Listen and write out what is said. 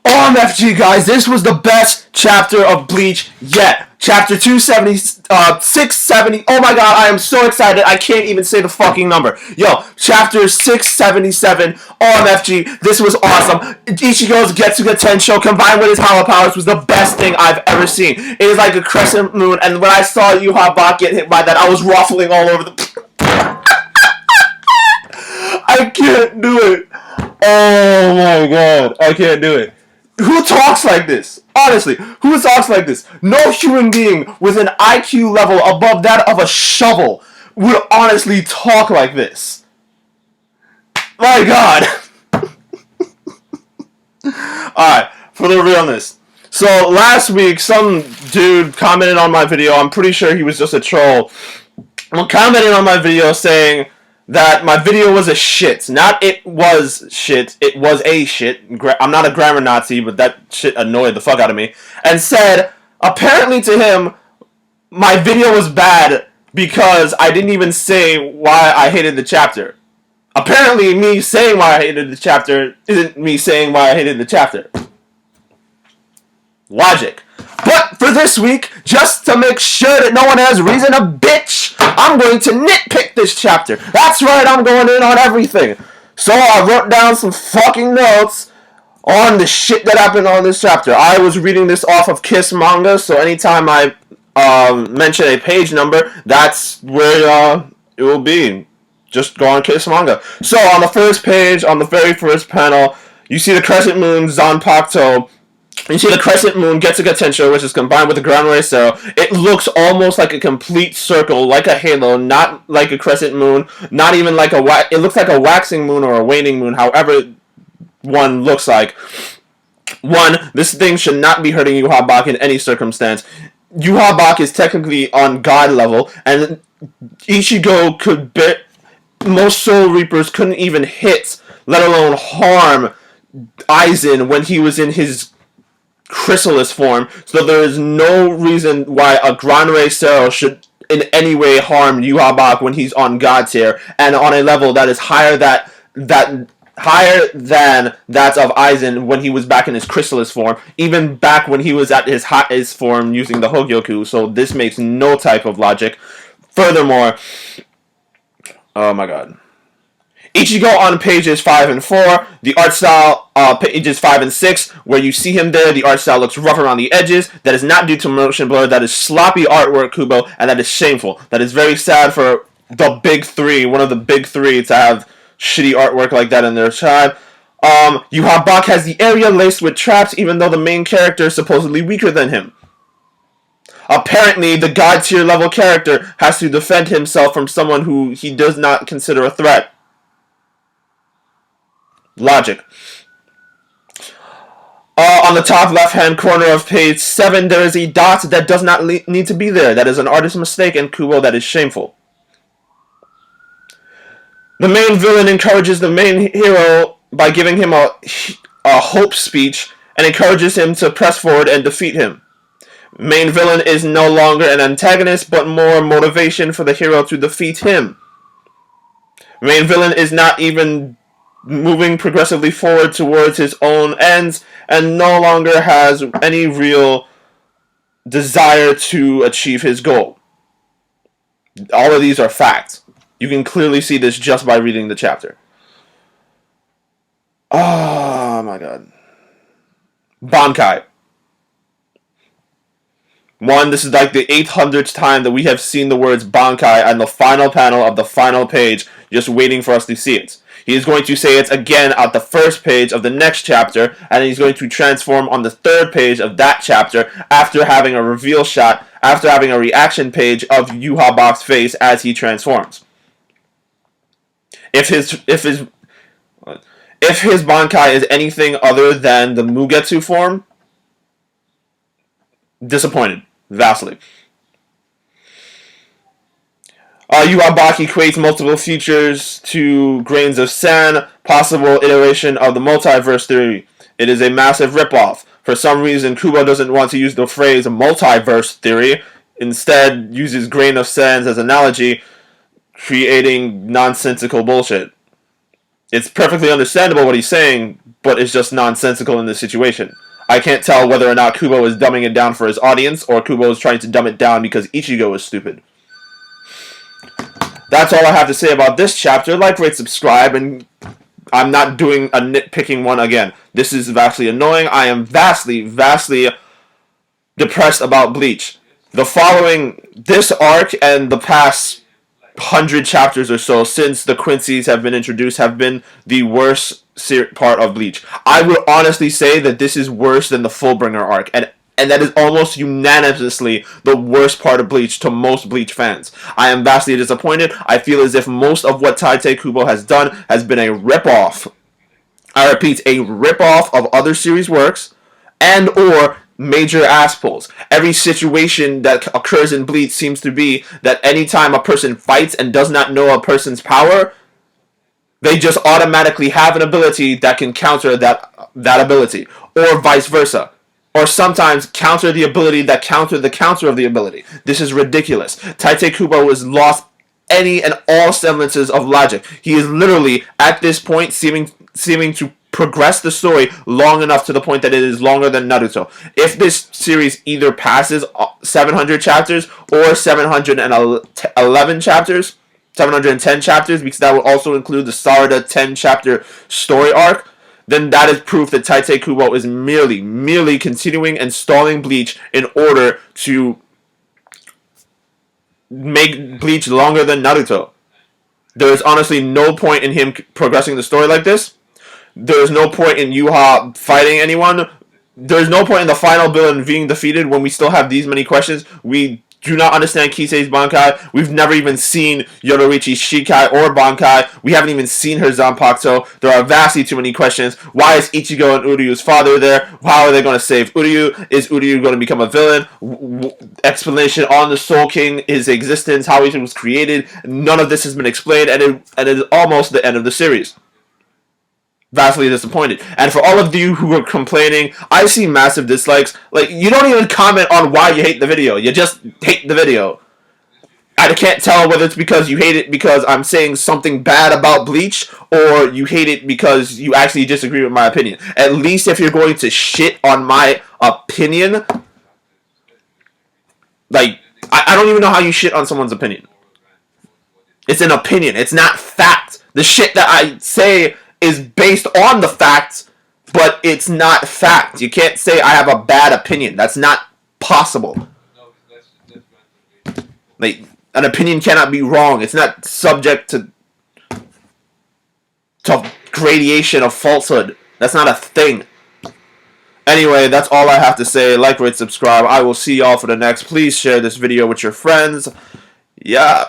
OMFG, guys, this was the best chapter of Bleach yet. Chapter 270, 670. Oh my god, I am so excited. I can't even say the fucking number. Yo, chapter 677, OMFG. This was awesome. Ichigo's Getsuga Tensho combined with his Hollow Powers was the best thing I've ever seen. It is like a crescent moon, and when I saw Yuha Bach get hit by that, I was ruffling all over the... I can't do it. Oh my god, I can't do it. Who talks like this? Honestly, who talks like this? No human being with an IQ level above that of a shovel would honestly talk like this. My god. Alright, for the realness. So, last week, some dude commented on my video. I'm pretty sure he was just a troll. Commented on my video saying that my video was a shit. Not it was shit, it was a shit. I'm not a grammar Nazi, but that shit annoyed the fuck out of me. And said, apparently to him, my video was bad because I didn't even say why I hated the chapter. Apparently, me saying why I hated the chapter isn't me saying why I hated the chapter. Logic. But for this week, just to make sure that no one has reason to bitch, I'm going to nitpick this chapter. That's right, I'm going in on everything. So I wrote down some fucking notes on the shit that happened on this chapter. I was reading this off of Kiss Manga, so anytime I mention a page number, that's where it will be. Just go on Kiss Manga. So on the first page, on the very first panel, you see the crescent moon Zanpakuto. You see the crescent moon Getsuga Tensho, which is combined with the ground ray cell. It looks almost like a complete circle, like a halo, not like a crescent moon, not even like a it looks like a waxing moon or a waning moon, however one looks like. One, this thing should not be hurting Yuha Bach in any circumstance. Yuha Bach is technically on God level, and Ichigo could most Soul Reapers couldn't even hit, let alone harm Aizen when he was in his chrysalis form, so there is no reason why a Grand Ray Cell should in any way harm Yuha Bach when he's on God tier and on a level that is higher than that of Aizen when he was back in his chrysalis form, even back when he was at his hottest form using the Hogyoku. So this makes no type of logic. Furthermore, oh my god. Ichigo on pages 5 and 4, the art style, pages 5 and 6, where you see him there, the art style looks rough around the edges. That is not due to motion blur, that is sloppy artwork, Kubo, and that is shameful. That is very sad for the big three, one of the big three, to have shitty artwork like that in their tribe. Yuha Bach has the area laced with traps, even though the main character is supposedly weaker than him. Apparently, the God tier level character has to defend himself from someone who he does not consider a threat. Logic. On the top left-hand corner of page 7, there is a dot that does not need to be there. That is an artist's mistake, and Kubo, that is shameful. The main villain encourages the main hero by giving him a hope speech and encourages him to press forward and defeat him. Main villain is no longer an antagonist, but more motivation for the hero to defeat him. Main villain is not even moving progressively forward towards his own ends and no longer has any real desire to achieve his goal. All of these are facts. You can clearly see this just by reading the chapter. Oh my god. Bankai. One, this is like the 800th time that we have seen the words Bankai on the final panel of the final page, just waiting for us to see it. He is going to say it again at the first page of the next chapter, and he's going to transform on the third page of that chapter after having a reveal shot, after having a reaction page of Yuha Bach's face as he transforms. If his Bankai is anything other than the Mugetsu form, disappointed, vastly. Yuha Bach equates multiple futures to grains of sand, possible iteration of the multiverse theory. It is a massive ripoff. For some reason, Kubo doesn't want to use the phrase multiverse theory, instead uses grain of sand as analogy, creating nonsensical bullshit. It's perfectly understandable what he's saying, but it's just nonsensical in this situation. I can't tell whether or not Kubo is dumbing it down for his audience, or Kubo is trying to dumb it down because Ichigo is stupid. That's all I have to say about this chapter. Like, rate, subscribe, and I'm not doing a nitpicking one again. This is vastly annoying. I am vastly depressed about Bleach. This arc and the past 100 chapters or so since the Quincy's have been introduced have been the worst part of Bleach. I would honestly say that this is worse than the Fullbringer arc, and that is almost unanimously the worst part of Bleach to most Bleach fans. I am vastly disappointed. I feel as if most of what Tite Kubo has done has been a rip-off. I repeat, a rip-off of other series works and or major ass pulls. Every situation that occurs in Bleach seems to be that anytime a person fights and does not know a person's power, they just automatically have an ability that can counter that ability, or vice versa. Or sometimes counter the ability that counter the counter of the ability. This is ridiculous. Tite Kubo has lost any and all semblances of logic. He is literally, at this point, seeming to progress the story long enough to the point that it is longer than Naruto. If this series either passes 700 chapters or 711 chapters, 710 chapters, because that will also include the Sarada 10-chapter story arc, then that is proof that Tite Kubo is merely continuing and stalling Bleach in order to make Bleach longer than Naruto. There is honestly no point in him progressing the story like this. There is no point in Yuha fighting anyone. There is no point in the final villain being defeated when we still have these many questions. We do not understand Kisei's Bankai. We've never even seen Yoruichi's Shikai or Bankai. We haven't even seen her Zanpakuto. There are vastly too many questions. Why is Ichigo and Uryu's father there? How are they going to save Uryu? Is Uryu going to become a villain? Explanation on the Soul King, his existence, how he was created. None of this has been explained, and it is almost the end of the series. Vastly disappointed. And for all of you who are complaining, I see massive dislikes. Like, you don't even comment on why you hate the video. You just hate the video. I can't tell whether it's because you hate it because I'm saying something bad about Bleach, or you hate it because you actually disagree with my opinion. At least if you're going to shit on my opinion, like, I don't even know how you shit on someone's opinion. It's an opinion. It's not fact. The shit that I say is based on the facts, but it's not fact. You can't say I have a bad opinion. That's not possible. Like, an opinion cannot be wrong. It's not subject to gradation of falsehood. That's not a thing. Anyway, that's all I have to say. Like, rate, subscribe. I will see y'all for the next. Please share this video with your friends. Yeah.